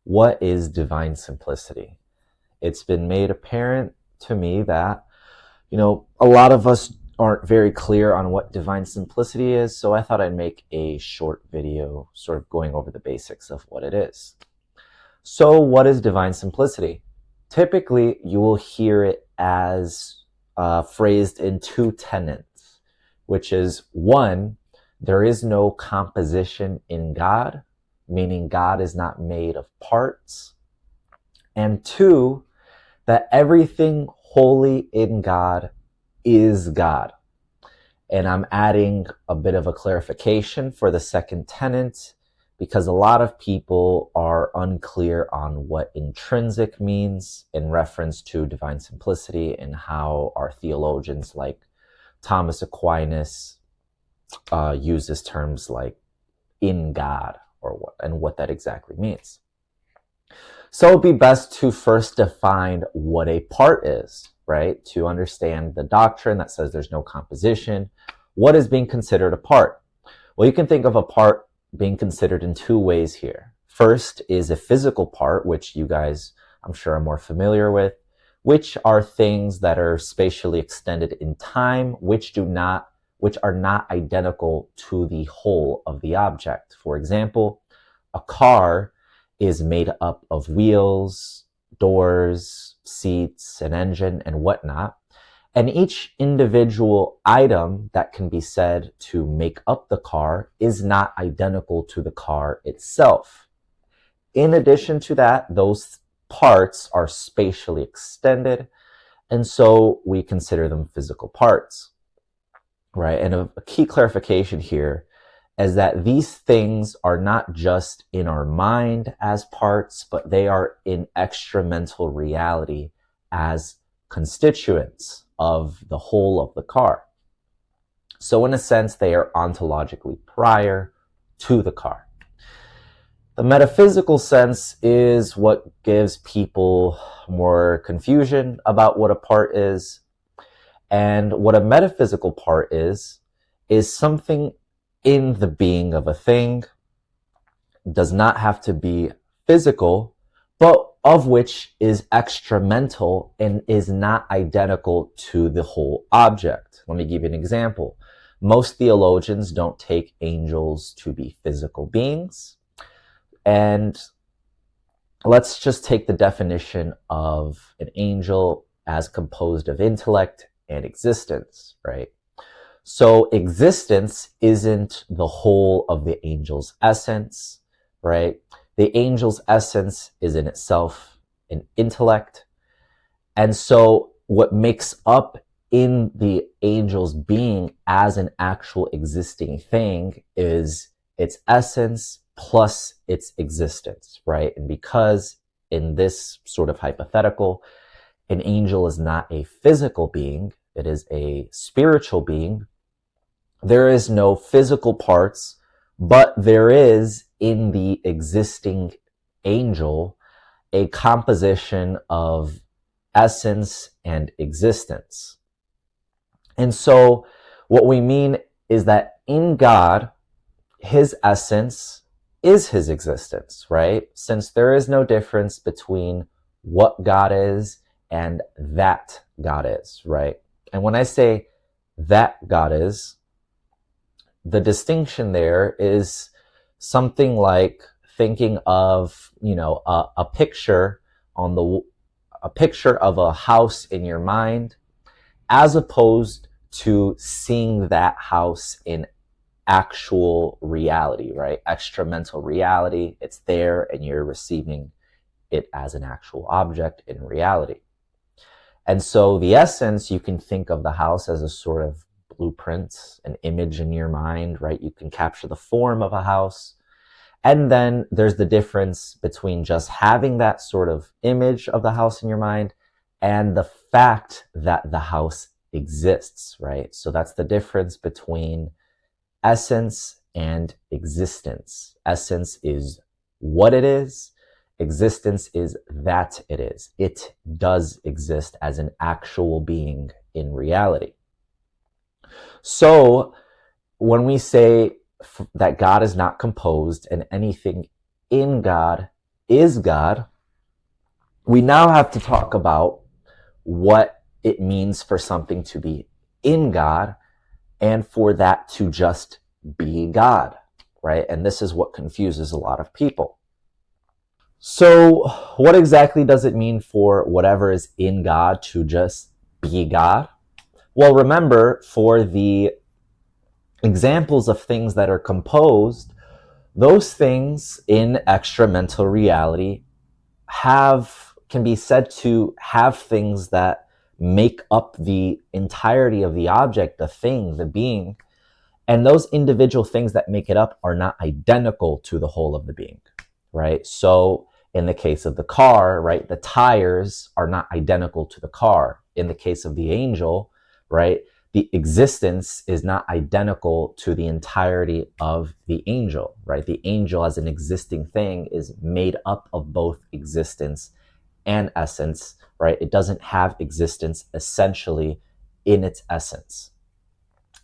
What is divine simplicity? It's been made apparent to me that, a lot of us aren't very clear on what divine simplicity is, so I thought I'd make a short video sort of going over the basics of what it is. So what is divine simplicity? Typically, you will hear it as phrased in two tenets, which is one, there is no composition in God, meaning God is not made of parts. And two, that everything holy in God is God. And I'm adding a bit of a clarification for the second tenet because a lot of people are unclear on what intrinsic means in reference to divine simplicity and how our theologians like Thomas Aquinas uses terms like in God and what that exactly means. So it'd be best to first define what a part is, right? To understand the doctrine that says there's no composition. What is being considered a part? Well, you can think of a part being considered in two ways here. First is a physical part, which you guys, I'm sure, are more familiar with, which are things that are spatially extended in time, which are not identical to the whole of the object. For example, a car is made up of wheels, doors, seats, an engine, and whatnot. And each individual item that can be said to make up the car is not identical to the car itself. In addition to that, those parts are spatially extended, and so we consider them physical parts, right? And a key clarification here is that these things are not just in our mind as parts, but they are in extramental reality as constituents of the whole of the car. So in a sense, they are ontologically prior to the car. The metaphysical sense is what gives people more confusion about what a part is. And what a metaphysical part is something in the being of a thing, does not have to be physical, but of which is extramental and is not identical to the whole object. Let me give you an example. Most theologians don't take angels to be physical beings. And let's just take the definition of an angel as composed of intellect and existence, right? So existence isn't the whole of the angel's essence, right? The angel's essence is in itself an intellect. And so what makes up in the angel's being as an actual existing thing is its essence plus its existence, right? And because in this sort of hypothetical, an angel is not a physical being, it is a spiritual being, there is no physical parts, but there is in the existing angel a composition of essence and existence. And so what we mean is that in God, his essence is his existence, right? Since there is no difference between what God is and that God is, right? And when I say that God is, the distinction there is something like thinking of, a picture a picture of a house in your mind, as opposed to seeing that house in actual reality, right? Extramental reality. It's there and you're receiving it as an actual object in reality. And so the essence, you can think of the house as a sort of blueprint, an image in your mind, right? You can capture the form of a house. And then there's the difference between just having that sort of image of the house in your mind and the fact that the house exists, right? So that's the difference between essence and existence. Essence is what it is. Existence is that it is. It does exist as an actual being in reality. So when we say that God is not composed and anything in God is God, we now have to talk about what it means for something to be in God and for that to just be God, right? And this is what confuses a lot of people. So what exactly does it mean for whatever is in God to just be God? Well, remember, for the examples of things that are composed, those things in extra mental reality can be said to have things that make up the entirety of the object, the thing, the being. And those individual things that make it up are not identical to the whole of the being, right? So in the case of the car, right, the tires are not identical to the car. In the case of the angel, right, the existence is not identical to the entirety of the angel, right? The angel as an existing thing is made up of both existence and essence, right? It doesn't have existence essentially in its essence.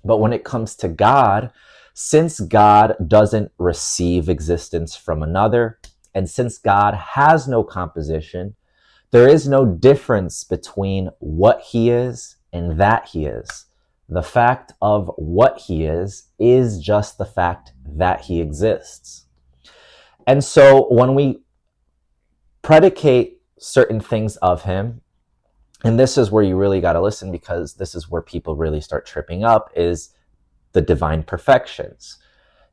But when it comes to God, since God doesn't receive existence from another, and since God has no composition, there is no difference between what he is and that he is. The fact of what he is just the fact that he exists. And so when we predicate certain things of him, and this is where you really got to listen, because this is where people really start tripping up, is the divine perfections.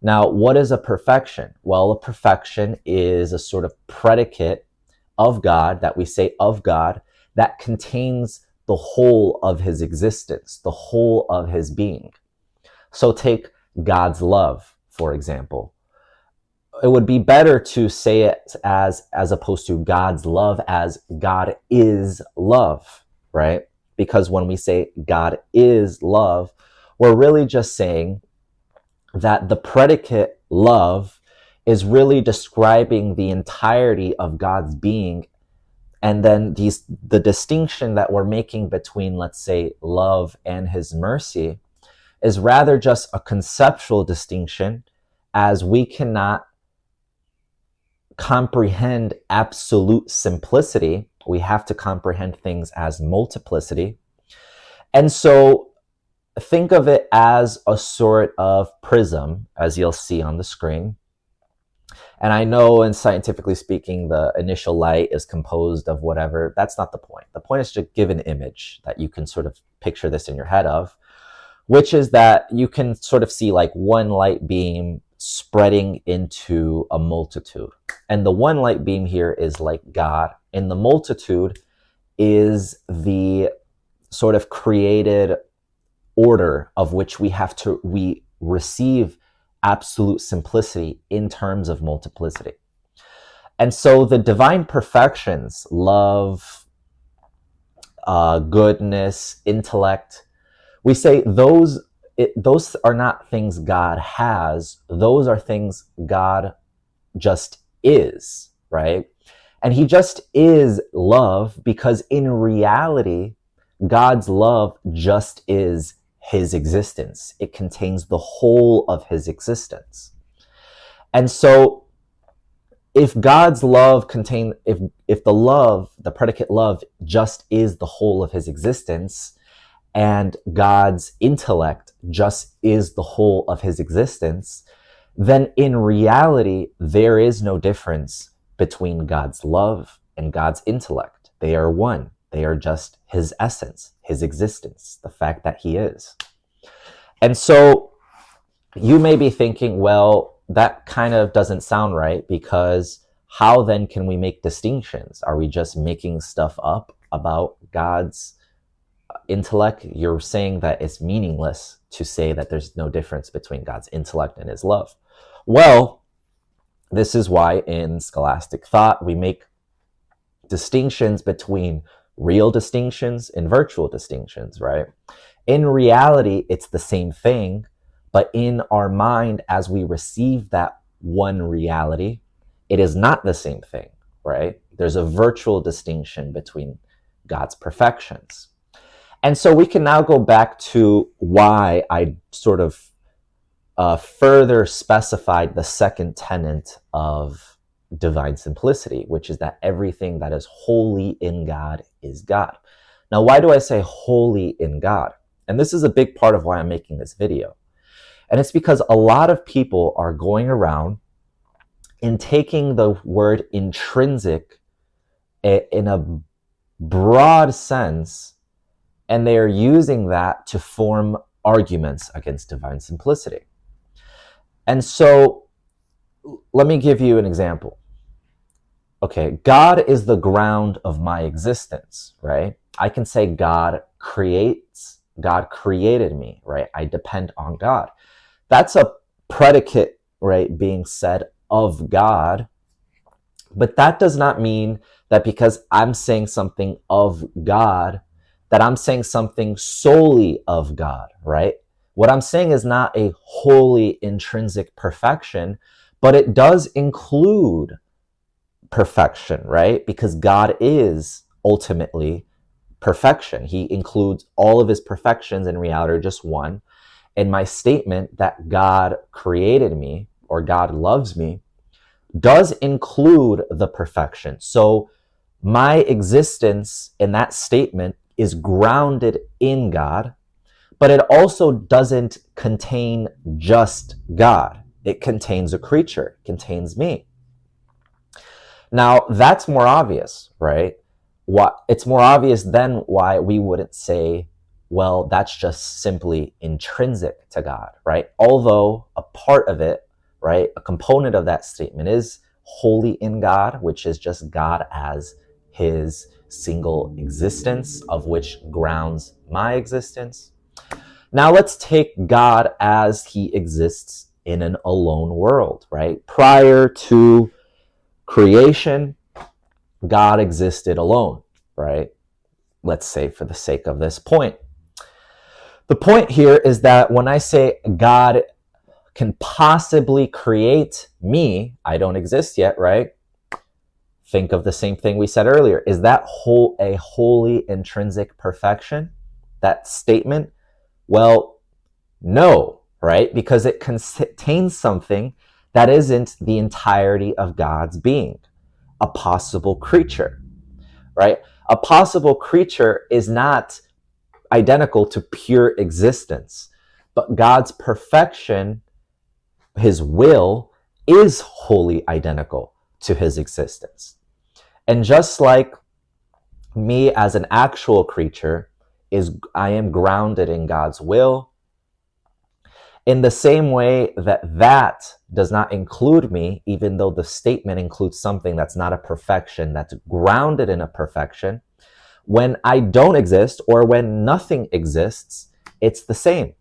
Now, what is a perfection? Well, a perfection is a sort of predicate of God, that we say of God, that contains the whole of his existence, the whole of his being. So take God's love, for example. It would be better to say it as opposed to God's love as God is love, right? Because when we say God is love, we're really just saying that the predicate love is really describing the entirety of God's being. And then the distinction that we're making between, let's say, love and his mercy is rather just a conceptual distinction, as we cannot comprehend absolute simplicity. We have to comprehend things as multiplicity. And so think of it as a sort of prism, as you'll see on the screen. And I know, in scientifically speaking, the initial light is composed of whatever. That's not the point. The point is to give an image that you can sort of picture this in your head of, which is that you can sort of see like one light beam spreading into a multitude. And the one light beam here is like God, and the multitude is the sort of created order of which we receive absolute simplicity in terms of multiplicity. And so the divine perfections, love, goodness, intellect, we say those are not things God has. Those are things God just is, right? And he just is love, because in reality, God's love just is his existence. It contains the whole of his existence. And so if God's love if the predicate love just is the whole of his existence, and God's intellect just is the whole of his existence, then in reality, there is no difference between God's love and God's intellect. They are one. They are just his essence, his existence, the fact that he is. And so you may be thinking, well, that kind of doesn't sound right, because how then can we make distinctions? Are we just making stuff up about God's intellect? You're saying that it's meaningless to say that there's no difference between God's intellect and his love. Well, this is why in scholastic thought we make distinctions between real distinctions and virtual distinctions, right? In reality, it's the same thing, but in our mind, as we receive that one reality, it is not the same thing, right? There's a virtual distinction between God's perfections. And so we can now go back to why I sort of further specified the second tenet of divine simplicity, which is that everything that is wholly in God is God. Now, why do I say wholly in God? And this is a big part of why I'm making this video. And it's because a lot of people are going around and taking the word intrinsic in a broad sense, and they are using that to form arguments against divine simplicity. And so let me give you an example. Okay, God is the ground of my existence, right? I can say God created me, right? I depend on God. That's a predicate, right, being said of God. But that does not mean that because I'm saying something of God, that I'm saying something solely of God, right? What I'm saying is not a wholly intrinsic perfection, but it does include perfection, right? Because God is ultimately perfection. He includes all of his perfections in reality, or just one. And my statement that God created me or God loves me does include the perfection. So my existence in that statement is grounded in God, but it also doesn't contain just God. It contains a creature, it contains me. Now, that's more obvious, right? It's more obvious than why we wouldn't say, well, that's just simply intrinsic to God, right? Although a part of it, right, a component of that statement is wholly in God, which is just God as his single existence, of which grounds my existence. Now let's take God as he exists in an alone world, right? Prior to creation, God existed alone, right? Let's say for the sake of this point. The point here is that when I say God can possibly create me, I don't exist yet, right? Think of the same thing we said earlier. Is that a wholly intrinsic perfection? That statement? Well, no, right? Because it contains something that isn't the entirety of God's being. A possible creature, right? A possible creature is not identical to pure existence, but God's perfection, his will, is wholly identical to his existence. And just like me as an actual creature I am grounded in God's will, in the same way that does not include me, even though the statement includes something that's not a perfection, that's grounded in a perfection, when I don't exist or when nothing exists, it's the same.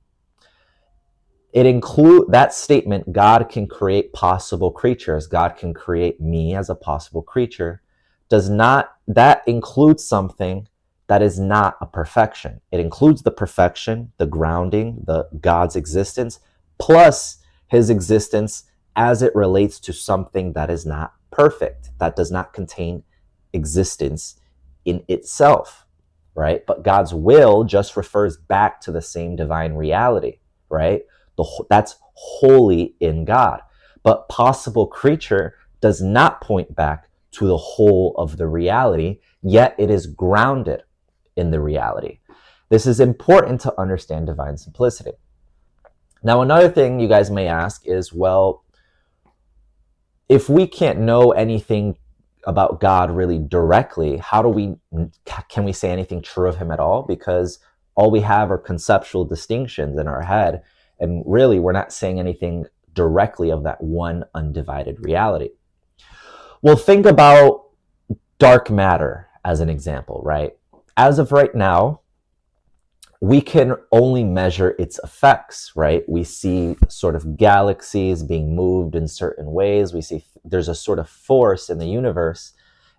It includes that statement, God can create possible creatures, God can create me as a possible creature, that includes something that is not a perfection. It includes the perfection, the grounding, the God's existence, plus his existence as it relates to something that is not perfect, that does not contain existence in itself, right? But God's will just refers back to the same divine reality, right? That's wholly in God. But possible creature does not point back to the whole of the reality, yet it is grounded in the reality. This is important to understand divine simplicity. Now, another thing you guys may ask is, well, if we can't know anything about God really directly, can we say anything true of him at all? Because all we have are conceptual distinctions in our head, and really we're not saying anything directly of that one undivided reality. Well, think about dark matter as an example, right? As of right now, we can only measure its effects, right? We see sort of galaxies being moved in certain ways. We see there's a sort of force in the universe,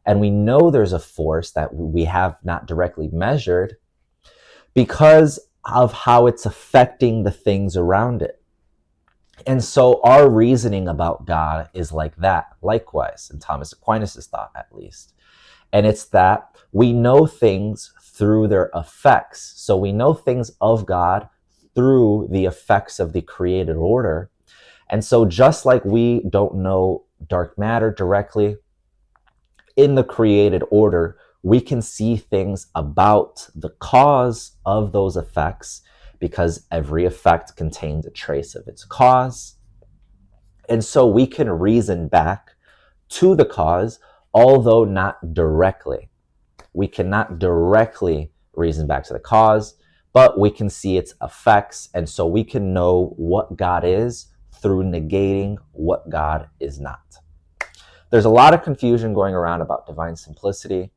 and we know there's a force that we have not directly measured because of how it's affecting the things around it. And so our reasoning about God is like that, likewise, in Thomas Aquinas' thought at least. And it's that we know things through their effects. So we know things of God through the effects of the created order. And so just like we don't know dark matter directly, in the created order, we can see things about the cause of those effects because every effect contains a trace of its cause. And so we can reason back to the cause, although not directly. We cannot directly reason back to the cause, but we can see its effects. And so we can know what God is through negating what God is not. There's a lot of confusion going around about divine simplicity.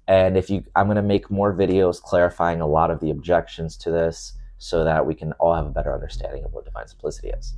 And I'm going to make more videos clarifying a lot of the objections to this so that we can all have a better understanding of what divine simplicity is.